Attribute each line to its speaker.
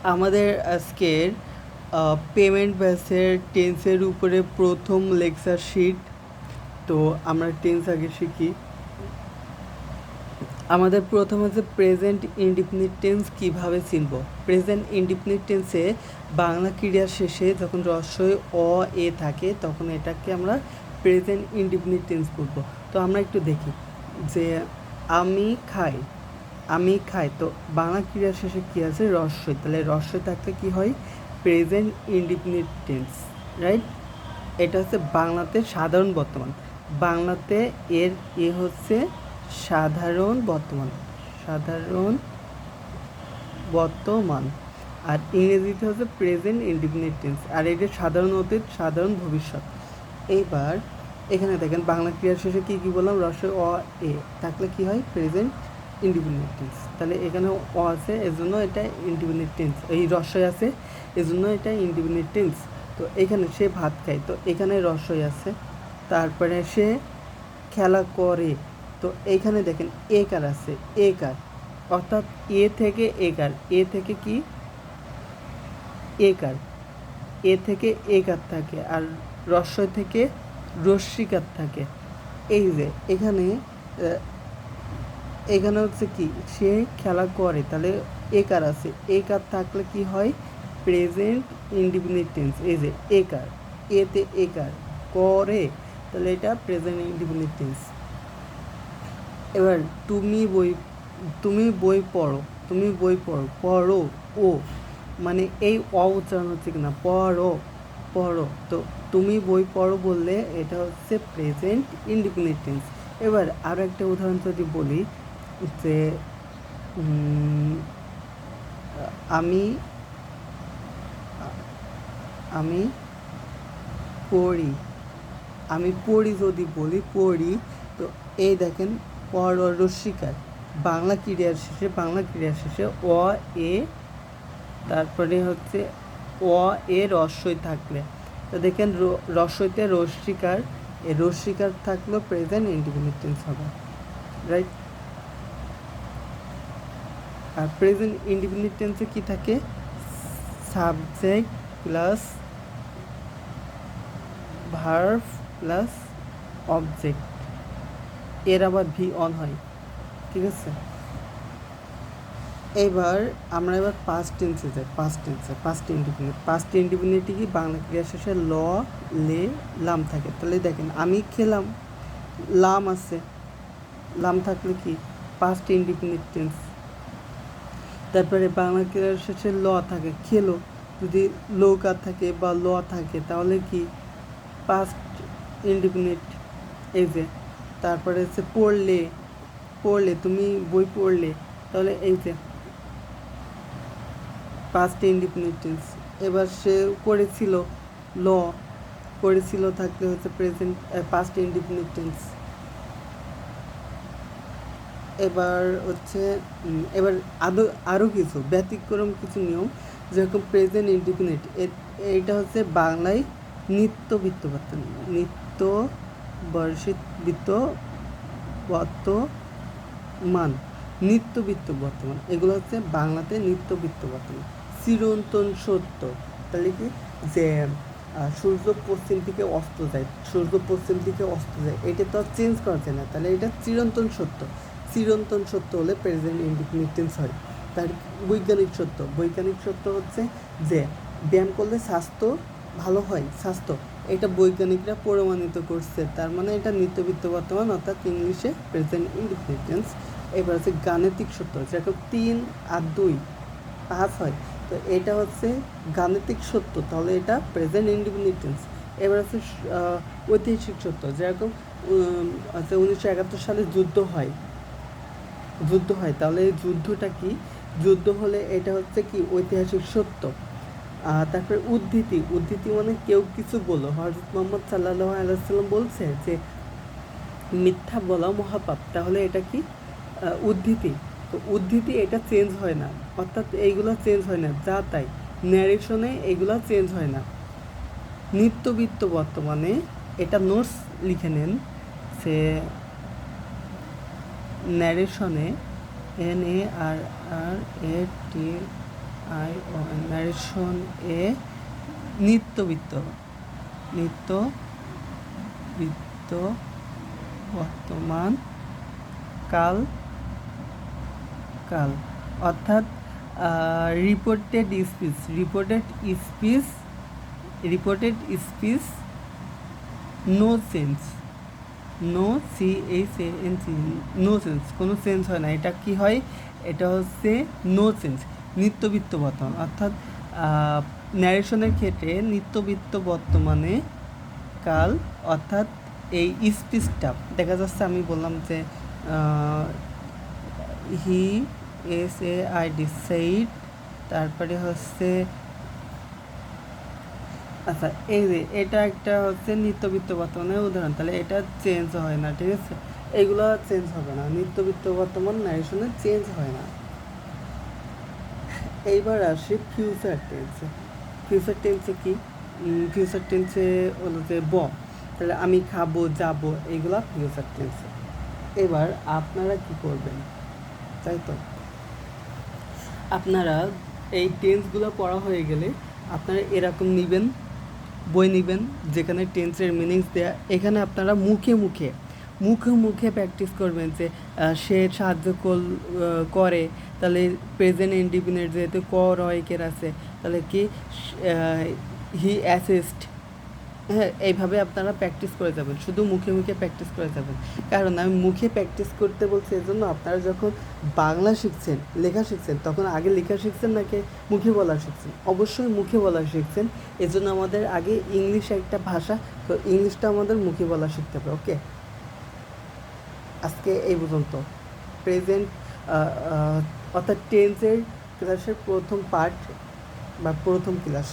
Speaker 1: আমাদের আজকের পেমেন্ট ব্যাচের টেন্সের উপরে প্রথম লেকচার শিট। তো আমরা টেন্স আগে শিখি। আমাদের প্রথম হচ্ছে প্রেজেন্ট ইনডিফিনিট টেন্স কীভাবে চিনব। প্রেজেন্ট ইনডিফিনিট টেন্সে বাংলা ক্রিয়ার শেষে যখন রস্বই অ এ থাকে তখন এটাকে আমরা প্রেজেন্ট ইনডিফিনিট টেন্স বলবো। তো আমরা একটু দেখি যে আমি খাই, আমি খাই, তো বাংলা ক্রিয়ার শেষে কী আছে? রস্বই। তাহলে রস্বই থাকলে কী হয়? Present indefinite tense, right? এটা হচ্ছে বাংলাতে সাধারণ বর্তমান। বাংলাতে এর হচ্ছে সাধারণ বর্তমান, সাধারণ বর্তমান। আর ইংরেজিতে হচ্ছে প্রেজেন্ট ইনডিফিনিট টেন্স। আর এটা সাধারণ অতীত, সাধারণ ভবিষ্যৎ। এইবার এখানে দেখেন বাংলা ক্রিয়ার শেষে কী কী বললাম? রস্বই অ এ থাকলে কী হয়? Present indefinite tense. তাহলে এখানে অ আছে, এজন্য এটা ইনডিফিনিট টেন্স। এই রস্বই আছে, এজন্য এটা ইনডিফিনিট টেন্স। তো এখানে সে ভাত খায়, তো এখানে রস্বই আছে। তারপরে সে খেলা করে, তো এইখানে দেখেন একার আছে, একার, অর্থাৎ এ থেকে একার, এ থেকে কি একার, এ থেকে একার থাকে, আর রস্বই থেকে রস্যিকার থাকে। এই যে এখানে এখানে হচ্ছে কি সে খেলা করে, তাহলে একার আছে, একার থাকলে কি হয়? Present indefinite tense. এই যে একার, এতে একার, করে, তাহলে এটা প্রেজেন্ট ইনডিফিনিট টেন্স। এবার তুমি বই পড়ো, তুমি বই পড়ো, পড়ো ও, মানে এই অ উচ্চারণ হচ্ছে কিনা? পড়ো, পড়ো। তো তুমি বই পড়ো বললে এটা হচ্ছে প্রেজেন্ট ইনডিফিনিট টেন্স। এবার আরও একটা উদাহরণ যদি বলি যে আমি আমি পড়ি, আমি পড়ি যদি বলি, পড়ি, তো এই দেখেন পড় রস্যিকার, বাংলা ক্রিয়ার শেষে, বাংলা ক্রিয়ার শেষে অ এ, তারপরে হচ্ছে অ এ রস্বই থাকলে, তো দেখেন রস্বইতে রস্যিকার, এই রস্যিকার থাকলেও প্রেজেন্ট ইনডিফিনিট টেন্স হবে, রাইট? আর প্রেজেন্ট ইনডিফিনিট টেন্সে কী থাকে? Subject plus verb plus object, এর আবার ভি অন হয়, ঠিক আছে? এবার আমরা এবার পাস্ট টেন্সে যাই। পাস্ট টেন্সে পাস্ট ইনডিফিনিট, পাস্ট ইনডিফিনিটে কি বাংলা ক্রিয়ার শেষে ল, লে, লাম থাকে। তাহলে দেখেন আমি খেলাম, লাম আছে, লাম থাকলে কি? Past indefinite tense. তারপরে বাংলা ক্রিয়ার শেষে ল থাকে, খেলো, যদি লৌকার থাকে বা ল থাকে তাহলে কি? Past indefinite. এই যে তারপরে হচ্ছে পড়লে, পড়লে, তুমি বই পড়লে, তাহলে এই যে পাস্ট ইনডিফিনিট টেন্স। এবার সে করেছিল, ল, করেছিল থাকলে হচ্ছে প্রেজেন্ট পাস্ট ইনডিফিনিট টেন্স। এবার হচ্ছে এবার আরও কিছু ব্যতিক্রম কিছু নিয়ম, যেরকম প্রেজেন্ট ইনডিফিনিট, এইটা হচ্ছে বাংলায় নিত্য বৃত্ত বর্তমান, নিত্য বর্ষিত বর্তমান, নিত্যবৃত্ত বর্তমান, এগুলো হচ্ছে বাংলাতে নিত্যবৃত্ত বর্তমান। চিরন্তন সত্য, তাহলে কি? যে সূর্য পশ্চিম দিকে অস্ত যায়, সূর্য পশ্চিম দিকে অস্ত যায়, এটা তো আর চেঞ্জ করা যায় না, তাহলে এটা চিরন্তন সত্য। চিরন্তন সত্য হলে প্রেজেন্ট ইনডিফিনিট টেন্স হয়। তার বৈজ্ঞানিক সত্য, বৈজ্ঞানিক সত্য হচ্ছে যে ব্যায়াম করলে স্বাস্থ্য ভালো হয়, স্বাস্থ্য, এটা বৈজ্ঞানিকরা প্রমাণিত করছে, তার মানে এটা নিত্যবৃত্ত বর্তমান, অর্থাৎ ইংলিশে প্রেজেন্ট ইনডিফিনিট টেন্স। এবার হচ্ছে গাণিতিক সত্য, যেরকম 3 আর 2 5 হয়, তো এটা হচ্ছে গাণিতিক সত্য, তাহলে এটা প্রেজেন্ট ইনডিফিনিট টেন্স। এবার হচ্ছে ঐতিহাসিক সত্য, যেরকম হচ্ছে 1971 সালে যুদ্ধ হয়, যুদ্ধ হয়, তাহলে এই যুদ্ধটা কি? যুদ্ধ হলে এটা হচ্ছে কি? ঐতিহাসিক সত্য। তারপরে উদ্ধৃতি, উদ্ধৃতি মানে কেউ কিছু বললো, হযরত মুহাম্মদ সাল্লাল্লাহু আলাইহি ওয়াসাল্লাম বলছে যে মিথ্যা বলা মহাপাপ, তাহলে এটা কি? উদ্ধৃতি। তো উদ্ধৃতি এটা চেঞ্জ হয় না, অর্থাৎ এইগুলো চেঞ্জ হয় না, যা তাই ন্যারেশনে এগুলো চেঞ্জ হয় না। নিত্যবৃত্ত বর্তমানে এটা নোটস লিখে নেন, সে ন্যারেশনে NARRATION ন্যারেশন এ নিত্যবিত্ত বর্তমান কাল অর্থাৎ reported speech no sense, no sense, কোনো সেন্স হয় না। এটা কি হয়? এটা হচ্ছে নো সেন্স, নিত্যবিত্ত বর্তমান। অর্থাৎ ন্যারেশনের ক্ষেত্রে নিত্যবিত্ত বর্তমানে কাল, অর্থাৎ এই স্পিচটা দেখা যাচ্ছে আমি বললাম যে হি SAID সেইড, তারপরে হচ্ছে আচ্ছা এই যে এটা একটা হচ্ছে নিত্যবিত্ত বর্তমানের উদাহরণ, তাহলে এটা চেঞ্জ হয় না, ঠিক আছে? এইগুলো চেঞ্জ হবে না, নিত্যবিত্ত বর্তমান ন্যারেশনে চেঞ্জ হয় না। এইবার আসি ফিউচার টেন্সে। কি? ফিউচার টেন্সে হলো যে তাহলে আমি খাবো, যাব, এইগুলা ফিউচার টেন্সে। এবার আপনারা কি করবেন, তাই তো? আপনারা এই টেন্সগুলো পড়া হয়ে গেলে আপনারা এরকম নেবেন, বই নেবেন যেখানে টেন্সের মিনিংস দেয়া। এখানে আপনারা মুখে মুখে প্র্যাকটিস করবেন যে সে সাহায্য করে, তাহলে প্রেজেন্ট ইন্ডিপেন্ডেন্ট যেহেতু রয়কের আছে, তাহলে কি হি অ্যাসিস্ট। হ্যাঁ, এইভাবে আপনারা প্র্যাকটিস করে যাবেন, শুধু মুখে প্র্যাকটিস করে যাবেন। কারণ আমি মুখে প্র্যাকটিস করতে বলছি এজন্য, আপনারা যখন বাংলা শিখছেন, লেখা শিখছেন, তখন আগে লেখা শিখছেন নাকি মুখে বলা শিখছেন? অবশ্যই মুখে বলা শিখছেন। এজন্য আমাদের আগে ইংলিশ একটা ভাষা, তো ইংলিশটা আমাদের মুখে বলা শিখতে হবে। ওকে, আজকে এই পর্যন্ত। প্রেজেন্ট অর্থাৎ টেন্সের ক্লাসের প্রথম পার্ট বা প্রথম ক্লাস।